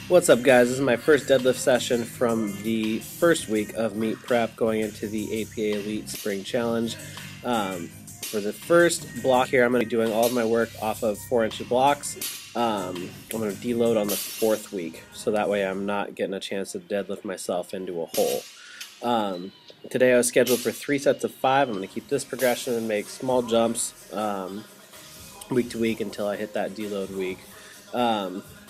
What's up, guys? This is my first deadlift session from the first week of meet prep going into the APA Elite Spring Challenge. For the first block here, I'm going to be doing all of my work off of 4-inch blocks. I'm going to deload on the fourth week, so that way I'm not getting a chance to deadlift myself into a hole. Today I was scheduled for 3 sets of 5. I'm going to keep this progression and make small jumps week to week until I hit that deload week.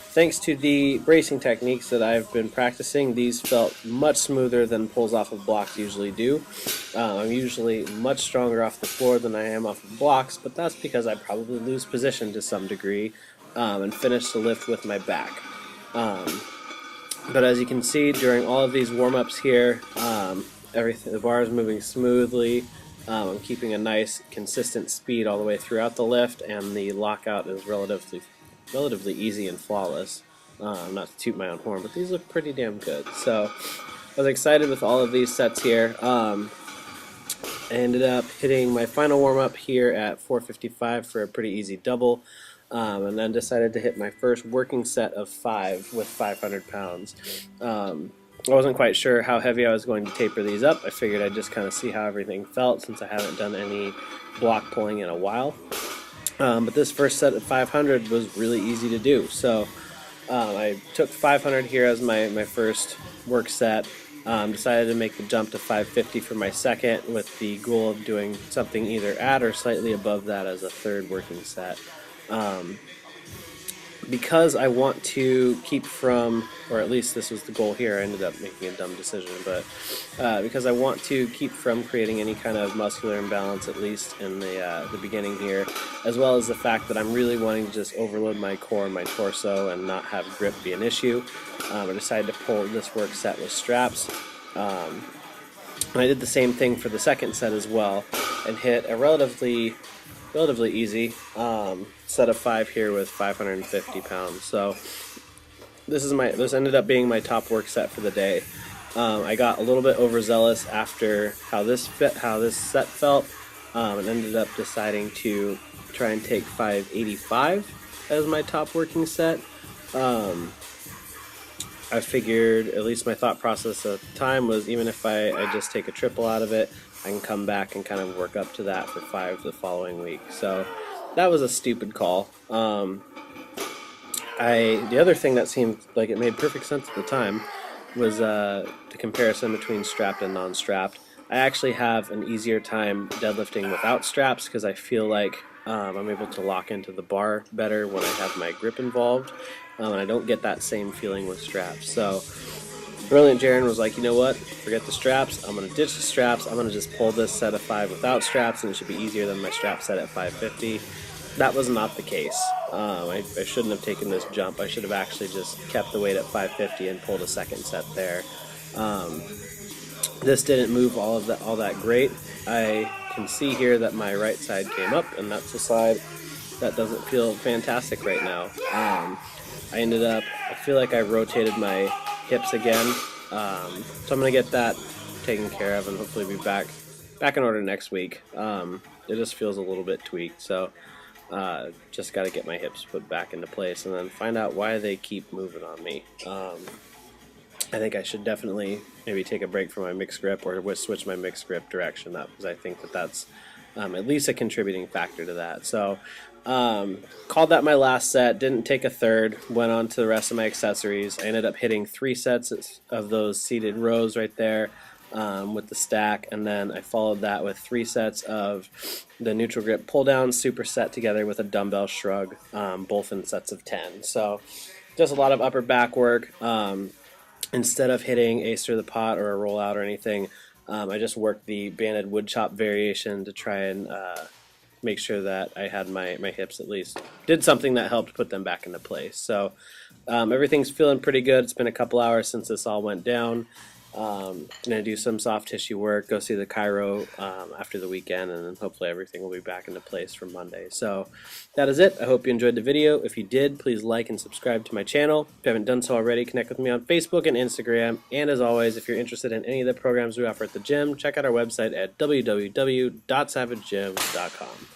Thanks to the bracing techniques that I've been practicing, these felt much smoother than pulls off of blocks usually do. I'm usually much stronger off the floor than I am off of blocks, but that's because I probably lose position to some degree and finish the lift with my back. But as you can see, during all of these warm-ups here, the bar is moving smoothly. I'm keeping a nice consistent speed all the way throughout the lift, and the lockout is relatively easy and flawless. Not to toot my own horn, but these look pretty damn good. So I was excited with all of these sets here. I ended up hitting my final warm-up here at 455 for a pretty easy double, and then decided to hit my first working set of 5 with 500 pounds. I wasn't quite sure how heavy I was going to taper these up. I figured I'd just kind of see how everything felt since I haven't done any block pulling in a while. But this first set of 500 was really easy to do. So I took 500 here as my first work set. Decided to make the jump to 550 for my second, with the goal of doing something either at or slightly above that as a third working set. Because I want to keep from, or at least this was the goal here, I ended up making a dumb decision, but because I want to keep from creating any kind of muscular imbalance, at least in the beginning here, as well as the fact that I'm really wanting to just overload my core and my torso and not have grip be an issue, I decided to pull this work set with straps. And I did the same thing for the second set as well, and hit a relatively easy set of 5 here with 550 pounds. So this ended up being my top work set for the day. I got a little bit overzealous after how this set felt, and ended up deciding to try and take 585 as my top working set. I figured, at least my thought process at the time was, even if I just take a triple out of it, I can come back and kind of work up to that for 5 the following week. So that was a stupid call. The other thing that seemed like it made perfect sense at the time was the comparison between strapped and non-strapped. I actually have an easier time deadlifting without straps because I feel like I'm able to lock into the bar better when I have my grip involved, and I don't get that same feeling with straps. So brilliant Jeron was like, you know what, forget the straps, I'm going to ditch the straps, I'm going to just pull this set of 5 without straps, and it should be easier than my strap set at 550. That was not the case. I shouldn't have taken this jump. I should have actually just kept the weight at 550 and pulled a second set there. This didn't move all that great. I can see here that my right side came up, and that's the side that doesn't feel fantastic right now. I feel like I rotated my hips again, so I'm going to get that taken care of and hopefully be back in order next week. It just feels a little bit tweaked, so just got to get my hips put back into place and then find out why they keep moving on me. I think I should definitely maybe take a break from my mixed grip, or switch my mixed grip direction up, because I think that's at least a contributing factor to that. So called that my last set, didn't take a third, went on to the rest of my accessories. I ended up hitting 3 sets of those seated rows right there with the stack, and then I followed that with 3 sets of the neutral grip pull down superset together with a dumbbell shrug, both in sets of 10. So just a lot of upper back work. Instead of hitting a stir the pot or a roll out or anything, I just worked the banded woodchop variation to try and make sure that I had my hips at least did something that helped put them back into place. So everything's feeling pretty good. It's been a couple hours since this all went down. I'm going to do some soft tissue work, go see the chiro after the weekend, and then hopefully everything will be back into place for Monday. So that is it. I hope you enjoyed the video. If you did, please like and subscribe to my channel. If you haven't done so already, connect with me on Facebook and Instagram. And as always, if you're interested in any of the programs we offer at the gym, check out our website at www.savagegym.com.